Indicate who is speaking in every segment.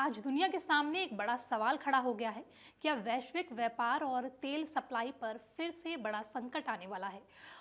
Speaker 1: आज दुनिया के सामने एक बड़ा सवाल खड़ा हो गया है। क्या वैश्विक व्यापार और तेल सप्लाई पर फिर से बड़ा संकट आने वाला है?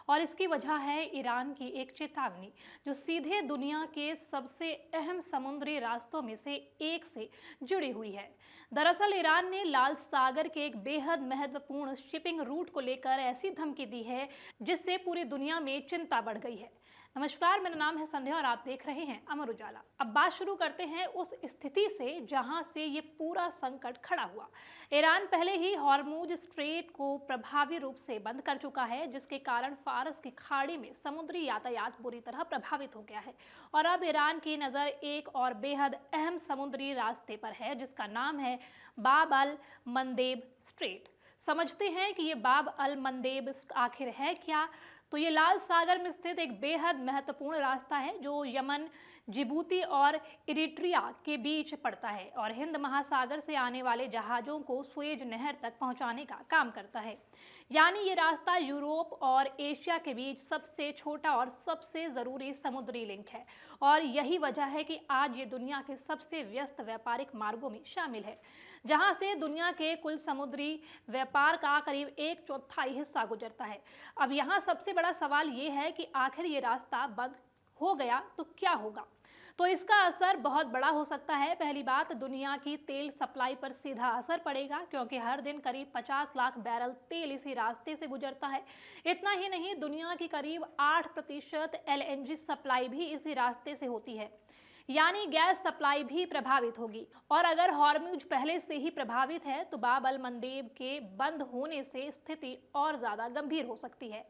Speaker 1: और इसकी वजह है ईरान की एक चेतावनी जो सीधे दुनिया के सबसे अहम समुद्री रास्तों में से एक से जुड़ी हुई है। दरअसल ईरान ने लाल सागर के एक बेहद महत्वपूर्ण शिपिंग रूट को लेकर ऐसी धमकी दी है जिससे पूरी दुनिया में चिंता बढ़ गई है। नमस्कार, मेरा नाम है संध्या और आप देख रहे हैं अमर उजाला। अब बात शुरू करते हैं उस स्थिति से जहां से ये पूरा संकट खड़ा हुआ। ईरान पहले ही हॉर्मुज स्ट्रेट को प्रभावी रूप से बंद कर चुका है, जिसके कारण फारस की खाड़ी में समुद्री यातायात बुरी तरह प्रभावित हो गया है। और अब ईरान की नज़र एक और बेहद अहम समुद्री रास्ते पर है जिसका नाम है बाब अल मंदेब स्ट्रेट। समझते हैं कि ये बाब अल मंदेब आखिर है क्या। तो ये लाल सागर में स्थित एक बेहद महत्वपूर्ण रास्ता है जो यमन, जिबूती और इरिट्रिया के बीच पड़ता है और हिंद महासागर से आने वाले जहाज़ों को स्वेज नहर तक पहुंचाने का काम करता है। यानी ये रास्ता यूरोप और एशिया के बीच सबसे छोटा और सबसे ज़रूरी समुद्री लिंक है और यही वजह है कि आज ये दुनिया के सबसे व्यस्त व्यापारिक मार्गों में शामिल है, जहां से दुनिया के कुल समुद्री व्यापार का करीब 1/4 हिस्सा गुजरता है। अब यहाँ सबसे बड़ा सवाल ये है कि आखिर ये रास्ता बंद हो गया तो क्या होगा। तो इसका असर बहुत बड़ा हो सकता है। पहली बात, दुनिया की तेल सप्लाई पर सीधा असर पड़ेगा क्योंकि हर दिन करीब 50 लाख बैरल तेल इसी रास्ते से गुजरता है। इतना ही नहीं, दुनिया की करीब 8% LNG सप्लाई भी इसी रास्ते से होती है, यानी गैस सप्लाई भी प्रभावित होगी। और अगर हॉर्मुज पहले से ही प्रभावित है तो बाब अल मंदेब के बंद होने से स्थिति और ज़्यादा गंभीर हो सकती है।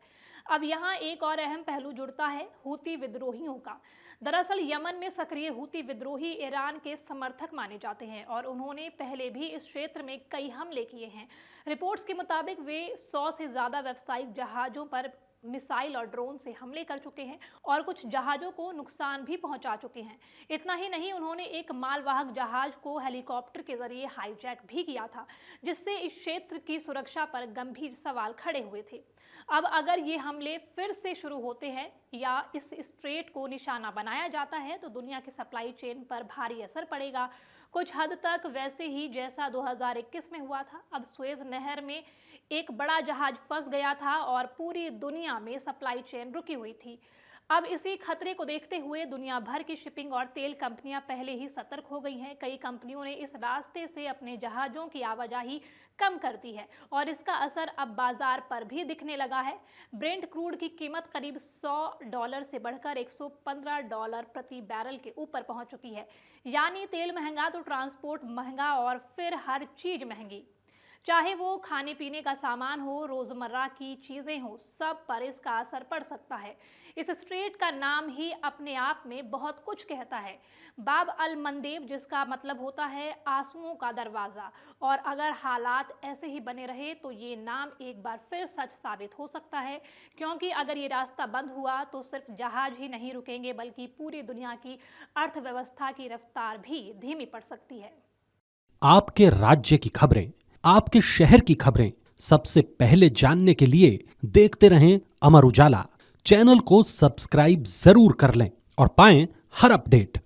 Speaker 1: अब यहाँ एक और अहम पहलू जुड़ता है हूती विद्रोहियों का। दरअसल यमन में सक्रिय हूती विद्रोही ईरान के समर्थक माने जाते हैं और उन्होंने पहले भी इस क्षेत्र में कई हमले किए हैं। रिपोर्ट्स के मुताबिक वे 100 से ज़्यादा व्यावसायिक जहाज़ों पर मिसाइल और ड्रोन से हमले कर चुके हैं और कुछ जहाज़ों को नुकसान भी पहुंचा चुके हैं। इतना ही नहीं, उन्होंने एक मालवाहक जहाज़ को हेलीकॉप्टर के जरिए हाईजैक भी किया था, जिससे इस क्षेत्र की सुरक्षा पर गंभीर सवाल खड़े हुए थे। अब अगर ये हमले फिर से शुरू होते हैं या इस स्ट्रेट को निशाना बनाया जाता है तो दुनिया की सप्लाई चेन पर भारी असर पड़ेगा, कुछ हद तक वैसे ही जैसा 2021 में हुआ था। अब स्वेज नहर में एक बड़ा जहाज फंस गया था और पूरी दुनिया में सप्लाई चेन रुकी हुई थी। अब इसी खतरे को देखते हुए दुनिया भर की शिपिंग और तेल कंपनियां पहले ही सतर्क हो गई हैं। कई कंपनियों ने इस रास्ते से अपने जहाज़ों की आवाजाही कम कर दी है और इसका असर अब बाजार पर भी दिखने लगा है। ब्रेंट क्रूड की कीमत करीब $100 से बढ़कर $115 प्रति बैरल के ऊपर पहुंच चुकी है। यानी तेल महंगा तो ट्रांसपोर्ट महंगा और फिर हर चीज़ महंगी, चाहे वो खाने पीने का सामान हो, रोजमर्रा की चीजें हो, सब पर इसका असर पड़ सकता है। इस स्ट्रेट का नाम ही अपने आप में बहुत कुछ कहता है, बाब अल मंदेब, जिसका मतलब होता है आंसुओं का दरवाजा। और अगर हालात ऐसे ही बने रहे तो ये नाम एक बार फिर सच साबित हो सकता है, क्योंकि अगर ये रास्ता बंद हुआ तो सिर्फ जहाज ही नहीं रुकेंगे बल्कि पूरी दुनिया की अर्थव्यवस्था की रफ्तार भी धीमी पड़ सकती है।
Speaker 2: आपके राज्य की खबरें, आपके शहर की खबरें सबसे पहले जानने के लिए देखते रहें अमर उजाला। चैनल को सब्सक्राइब जरूर कर लें और पाएं हर अपडेट।